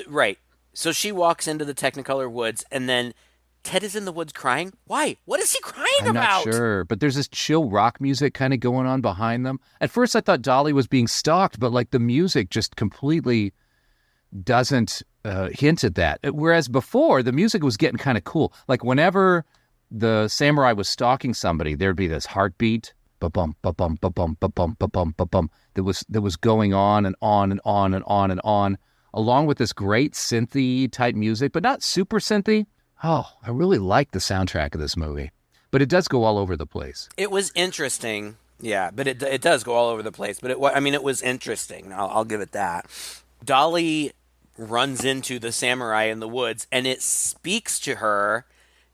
Right. So she walks into the Technicolor woods, and then Ted is in the woods crying. Why? What is he crying I'm about? not sure, but there's this chill rock music kind of going on behind them. At first, I thought Dolly was being stalked, but like the music just completely doesn't hint at that. Whereas before, the music was getting kind of cool. Like whenever the samurai was stalking somebody, there'd be this heartbeat, ba-bum, ba-bum, ba-bum, ba-bum, ba-bum, ba-bum, that was going on and on and on and on and on, along with this great synthy type music, but not super synthy. Oh, I really like the soundtrack of this movie, but it does go all over the place. It was interesting Yeah, but it does go all over the place. But it was interesting. I'll give it that. Dolly runs into the samurai in the woods, and it speaks to her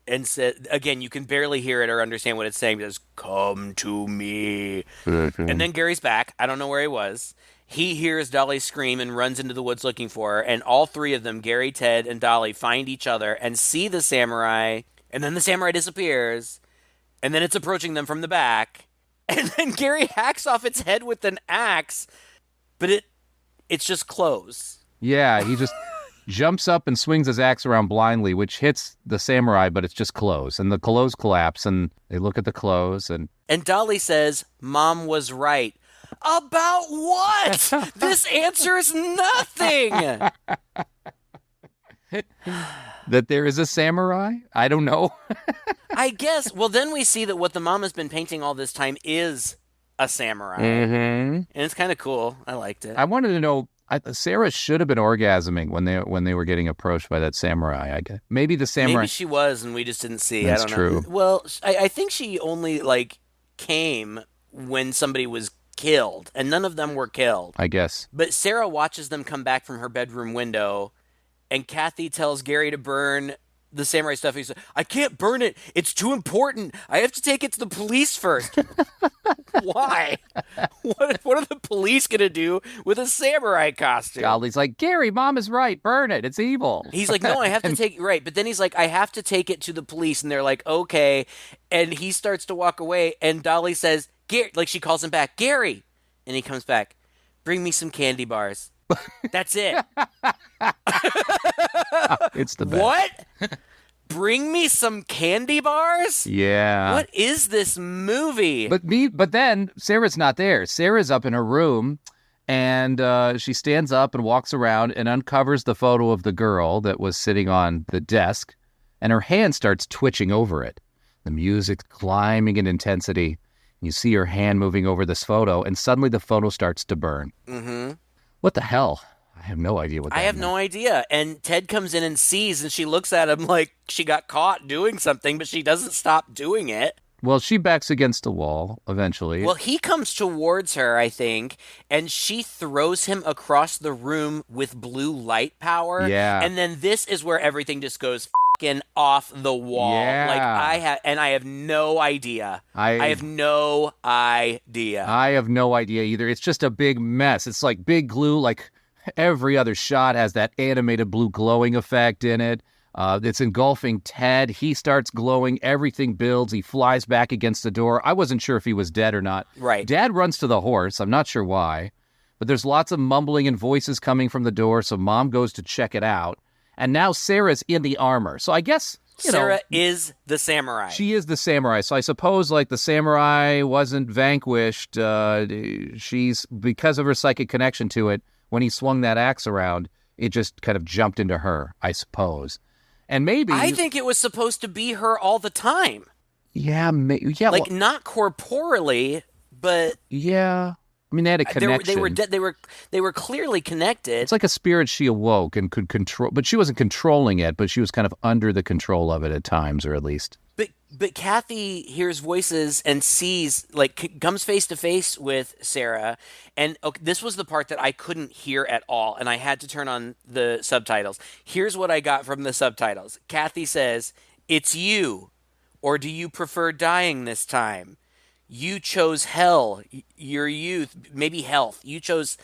and said, again, you can barely hear it or understand what it's saying. It says, "Come to me." And then Gary's back. I don't know where he was. He hears Dolly scream and runs into the woods looking for her. And all three of them, Gary, Ted, and Dolly, find each other and see the samurai. And then the samurai disappears. And then it's approaching them from the back. And then Gary hacks off its head with an axe. But it's just clothes. Yeah, he just jumps up and swings his axe around blindly, which hits the samurai, but it's just clothes. And the clothes collapse, and they look at the clothes. And Dolly says, "Mom was right." About what? This answers nothing. That there is a samurai? I don't know. I guess. Well, then we see that what the mom has been painting all this time is a samurai. Mm-hmm. And it's kind of cool. I liked it. I wanted to know, Sarah should have been orgasming when they were getting approached by that samurai. I guess. Maybe the samurai... Maybe she was, and we just didn't see. That's I don't true. know. Well, I think she only, came when somebody was killed, and none of them were killed. I guess. But Sarah watches them come back from her bedroom window, and Kathy tells Gary to burn the samurai stuff. He said, "I can't burn it. It's too important. I have to take it to the police first." Why? What are the police going to do with a samurai costume? Dolly's like, "Gary, Mom is right. Burn it. It's evil." He's like, "No, I have to take it." Right. But then he's like, "I have to take it to the police." And they're like, "Okay." And he starts to walk away. And Dolly says, "Gary," she calls him back, "Gary." And he comes back, "Bring me some candy bars." That's it. It's the best. What? Bring me some candy bars? Yeah. What is this movie? But then Sarah's not there. Sarah's up in her room, and she stands up and walks around and uncovers the photo of the girl that was sitting on the desk, and her hand starts twitching over it. The music climbing in intensity. You see her hand moving over this photo, and suddenly the photo starts to burn. Mm-hmm. What the hell? I have no idea what that I have no idea. And Ted comes in and sees, and she looks at him like she got caught doing something, but she doesn't stop doing it. Well, she backs against the wall eventually. Well, he comes towards her, I think, and she throws him across the room with blue light power. Yeah. And then this is where everything just goes fucking off the wall. Yeah. I have no idea. I have no idea. I have no idea either. It's just a big mess. It's like big glue, like every other shot has that animated blue glowing effect in it. It's engulfing Ted. He starts glowing. Everything builds. He flies back against the door. I wasn't sure if he was dead or not. Right. Dad runs to the horse. I'm not sure why. But there's lots of mumbling and voices coming from the door, so Mom goes to check it out. And now Sarah's in the armor. So I guess, Sarah is the samurai. She is the samurai. So I suppose, the samurai wasn't vanquished. She's, because of her psychic connection to it, when he swung that axe around, it just kind of jumped into her, I suppose. And maybe... I think it was supposed to be her all the time. Yeah, not corporally, but... Yeah. I mean, they had a connection. They were clearly connected. It's like a spirit she awoke and could control, but she wasn't controlling it, but she was kind of under the control of it at times, or at least. But Kathy hears voices and sees, comes face to face with Sarah, and this was the part that I couldn't hear at all, and I had to turn on the subtitles. Here's what I got from the subtitles. Kathy says, "It's you, or do you prefer dying this time? You chose hell, your youth, maybe health. You chose,"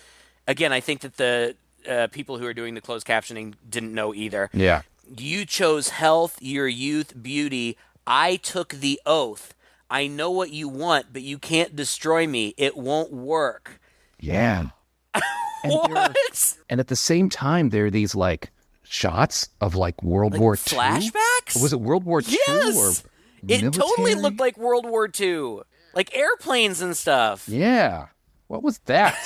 again, I think that the people who are doing the closed captioning didn't know either. Yeah. "You chose health, your youth, beauty. I took the oath. I know what you want, but you can't destroy me. It won't work." Yeah. What? And at the same time, there are these, shots of, World War II. Flashbacks? Was it World War II? Yes. Or it military? totally looked like World War II. Like airplanes and stuff. Yeah. What was that?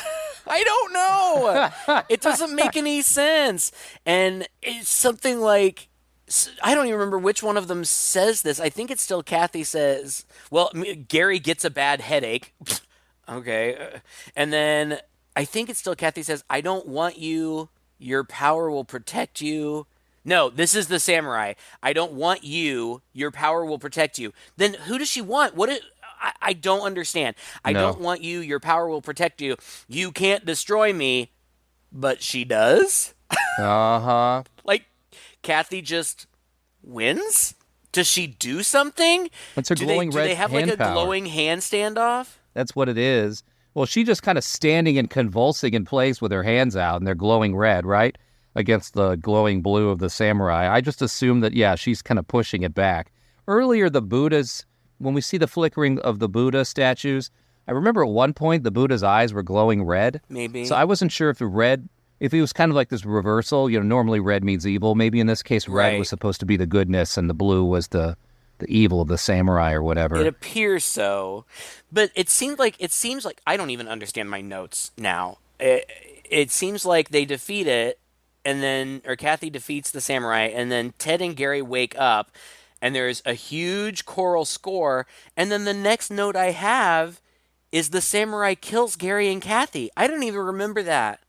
I don't know. It doesn't make any sense. And it's something like, I don't even remember which one of them says this. I think it's still Kathy says, Gary gets a bad headache. Okay. And then I think it's still Kathy says, "I don't want you. Your power will protect you." No, this is the samurai. "I don't want you. Your power will protect you." Then who does she want? I don't understand. I No. don't want you. Your power will protect you. You can't destroy me. But she does? Uh-huh. Like, Kathy just wins? Does she do something? It's her glowing do red they have hand like a power. glowing hand standoff? That's what it is. Well, she just kind of standing and convulsing in place with her hands out, and they're glowing red, right? Against the glowing blue of the samurai. I just assumed that, yeah, she's kind of pushing it back. Earlier, the Buddhas, when we see the flickering of the Buddha statues, I remember at one point the Buddha's eyes were glowing red. Maybe. So I wasn't sure if if it was kind of like this reversal, normally red means evil. Maybe in this case, red was supposed to be the goodness and the blue was the evil of the samurai or whatever. It appears so. But it seems like I don't even understand my notes now. It seems like they defeat it, or Kathy defeats the samurai, and then Ted and Gary wake up, and there's a huge choral score, and then the next note I have is the samurai kills Gary and Kathy. I don't even remember that.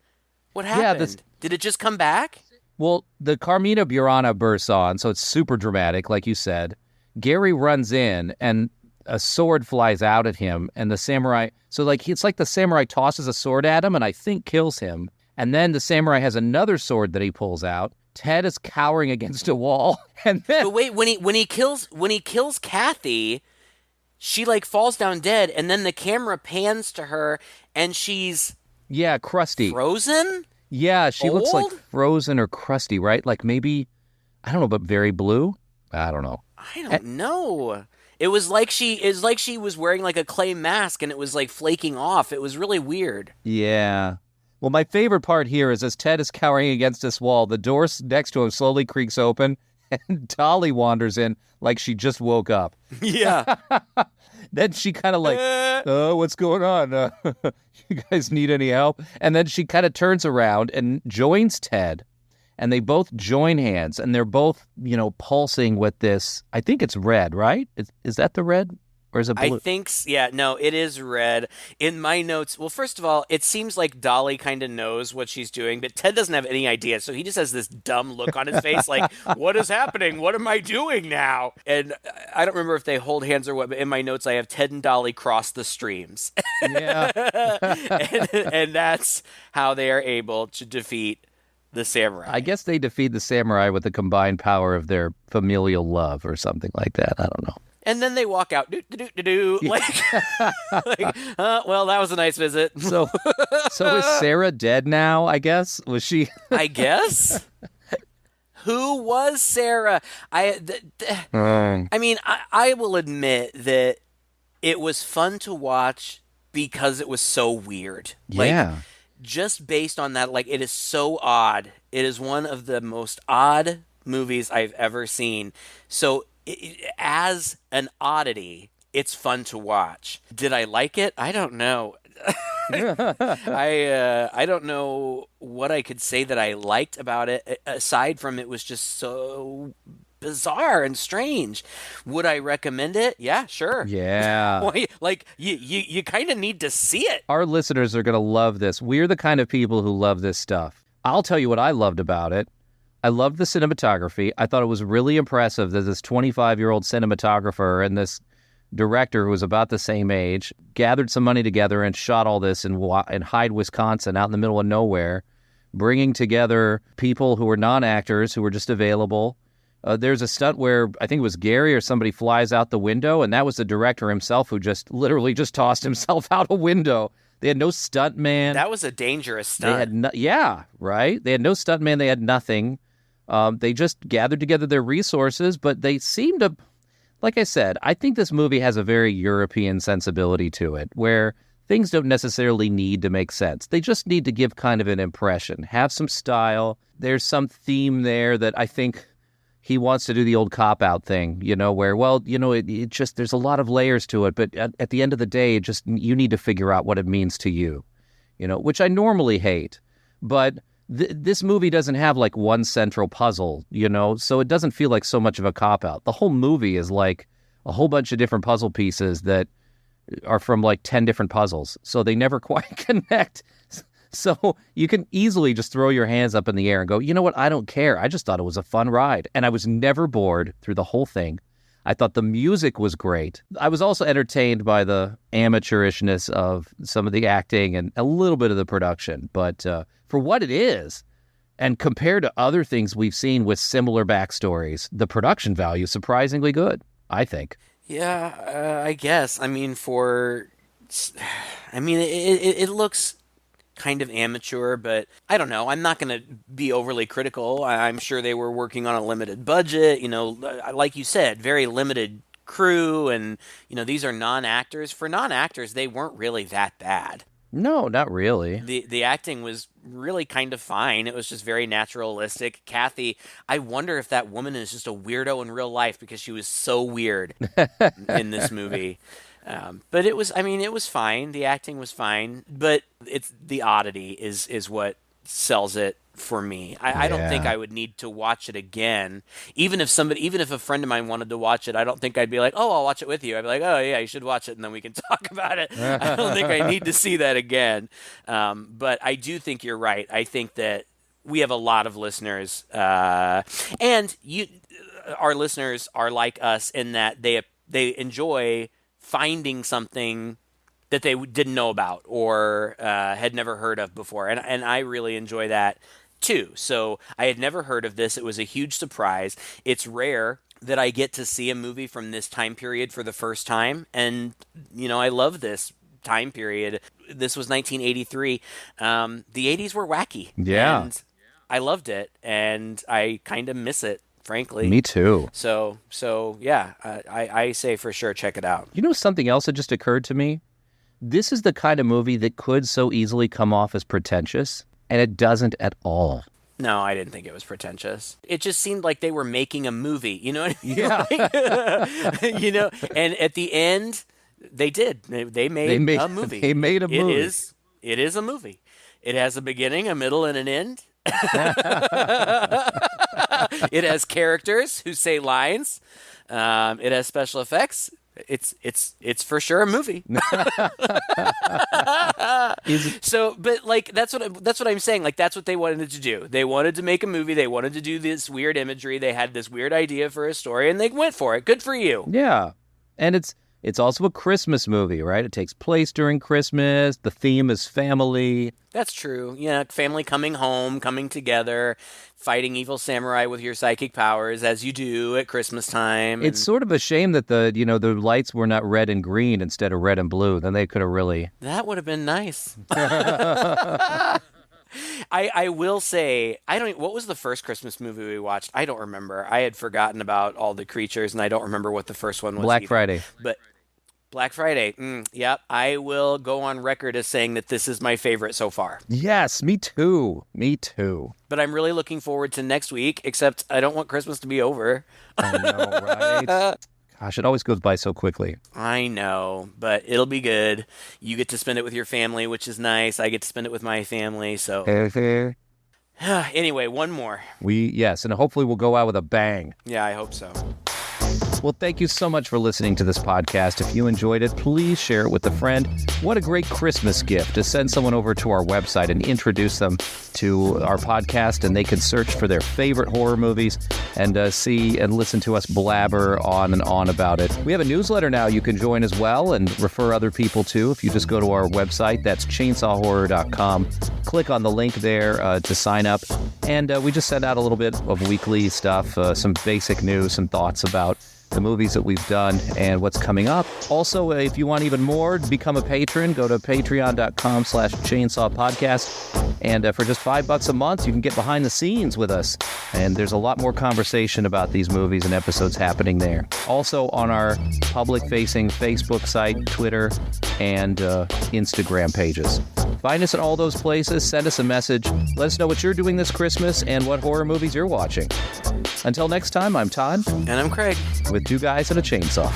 What happened? Did it just come back? Well, the Carmina Burana bursts on, so it's super dramatic, like you said. Gary runs in, and a sword flies out at him, and the samurai... So, it's like the samurai tosses a sword at him, and I think kills him. And then the samurai has another sword that he pulls out. Ted is cowering against a wall, and then... But wait, when he kills Kathy... She falls down dead, and then the camera pans to her, and she's crusty, frozen. Yeah, she Old? looks like frozen or crusty, right? Like maybe I don't know, but very blue. I don't know. I don't know. It was like she was wearing like a clay mask, and it was flaking off. It was really weird. Yeah. Well, my favorite part here is as Ted is cowering against this wall, the door next to him slowly creaks open, and Dolly wanders in like she just woke up. Yeah. Then she kind of oh, what's going on? You guys need any help? And then she kind of turns around and joins Ted, and they both join hands, and they're both, pulsing with this. I think it's red, right? Is that the red? Or is it blue? I think, no, it is red. In my notes, well, first of all, it seems like Dolly kind of knows what she's doing, but Ted doesn't have any idea, so he just has this dumb look on his face, like, what is happening? What am I doing now? And I don't remember if they hold hands or what, but in my notes, I have Ted and Dolly cross the streams. Yeah. and that's how they are able to defeat the samurai. I guess they defeat the samurai with the combined power of their familial love or something like that. I don't know. And then they walk out, well, that was a nice visit. So is Sarah dead now, I guess? Was she? I guess. Who was Sarah? I mean, I will admit that it was fun to watch because it was so weird. Yeah. Just based on that, it is so odd. It is one of the most odd movies I've ever seen. So as an oddity, it's fun to watch. Did I like it? I don't know. I don't know what I could say that I liked about it, aside from it was just so bizarre and strange. Would I recommend it? Yeah, sure. Yeah. You kind of need to see it. Our listeners are going to love this. We're the kind of people who love this stuff. I'll tell you what I loved about it. I loved the cinematography. I thought it was really impressive that this 25-year-old cinematographer and this director who was about the same age gathered some money together and shot all this in Hyde, Wisconsin, out in the middle of nowhere, bringing together people who were non-actors who were just available. There's a stunt where I think it was Gary or somebody flies out the window, and that was the director himself who just literally just tossed himself out a window. They had no stunt man. That was a dangerous stunt. Yeah, right. They had no stunt man. They had nothing. They just gathered together their resources, but they seemed to, like I said, I think this movie has a very European sensibility to it, where things don't necessarily need to make sense. They just need to give kind of an impression, have some style. There's some theme there that I think he wants to do the old cop-out thing, where, it just, there's a lot of layers to it, but at the end of the day, you need to figure out what it means to you, which I normally hate. But this movie doesn't have one central puzzle, so it doesn't feel like so much of a cop-out. The whole movie is like a whole bunch of different puzzle pieces that are from 10 different puzzles, so they never quite connect. So you can easily just throw your hands up in the air and go, you know what, I don't care. I just thought it was a fun ride. And I was never bored through the whole thing. I thought the music was great. I was also entertained by the amateurishness of some of the acting and a little bit of the production. But for what it is, and compared to other things we've seen with similar backstories, the production value is surprisingly good, I think. Yeah, I guess. I mean, it looks kind of amateur, but I don't know. I'm not going to be overly critical. I'm sure they were working on a limited budget, like you said, very limited crew, and, these are non-actors. For non-actors, they weren't really that bad. No, not really. The acting was really kind of fine. It was just very naturalistic. Kathy, I wonder if that woman is just a weirdo in real life because she was so weird in this movie. But it was fine. The acting was fine. But it's the oddity is what sells it for me. I don't think I would need to watch it again. Even if a friend of mine wanted to watch it, I don't think I'd be like, oh, I'll watch it with you. I'd be like, oh, yeah, you should watch it, and then we can talk about it. I don't think I need to see that again. But I do think you're right. I think that we have a lot of listeners, and our listeners are like us in that they enjoy finding something that they didn't know about or had never heard of before. And I really enjoy that too. So I had never heard of this. It was a huge surprise. It's rare that I get to see a movie from this time period for the first time. And, I love this time period. This was 1983. The 80s were wacky. Yeah. And I loved it. And I kind of miss it, frankly. Me too. So yeah, I say for sure check it out. Something else that just occurred to me? This is the kind of movie that could so easily come off as pretentious, and it doesn't at all. No, I didn't think it was pretentious. It just seemed like they were making a movie, you know what I mean? Yeah. And at the end, they did. They made a movie. They made a movie. It is a movie. It has a beginning, a middle, and an end. It has characters who say lines. It has special effects. It's for sure a movie. So, but that's what I'm saying. That's what they wanted to do. They wanted to make a movie. They wanted to do this weird imagery. They had this weird idea for a story, and they went for it. Good for you. Yeah, and it's also a Christmas movie, right? It takes place during Christmas. The theme is family. That's true. Yeah, family coming home, coming together, fighting evil samurai with your psychic powers, as you do at Christmas time. It's sort of a shame that the lights were not red and green instead of red and blue. Then they could have really... That would have been nice. I will say, what was the first Christmas movie we watched? I don't remember. I had forgotten about all the creatures, and I don't remember what the first one was. Black Friday. But Black Friday. Yep. I will go on record as saying that this is my favorite so far. Yes, me too. But I'm really looking forward to next week, except I don't want Christmas to be over. I know, right? Gosh, it always goes by so quickly. I know, but it'll be good. You get to spend it with your family, which is nice. I get to spend it with my family, so... Anyway, one more. Yes, and hopefully we'll go out with a bang. Yeah, I hope so. Well, thank you so much for listening to this podcast. If you enjoyed it, please share it with a friend. What a great Christmas gift to send someone over to our website and introduce them to our podcast, and they can search for their favorite horror movies and see and listen to us blabber on and on about it. We have a newsletter now you can join as well and refer other people to. If you just go to our website, that's chainsawhorror.com. Click on the link there to sign up. And we just send out a little bit of weekly stuff, some basic news, some thoughts about the movies that we've done and what's coming up. Also, if you want even more, become a patron. Go to patreon.com/chainsawpodcast. And for just $5 a month, you can get behind the scenes with us. And there's a lot more conversation about these movies and episodes happening there. Also on our public-facing Facebook site, Twitter, and Instagram pages. Find us in all those places. Send us a message. Let us know what you're doing this Christmas and what horror movies you're watching. Until next time, I'm Todd. And I'm Craig. With two guys and a chainsaw.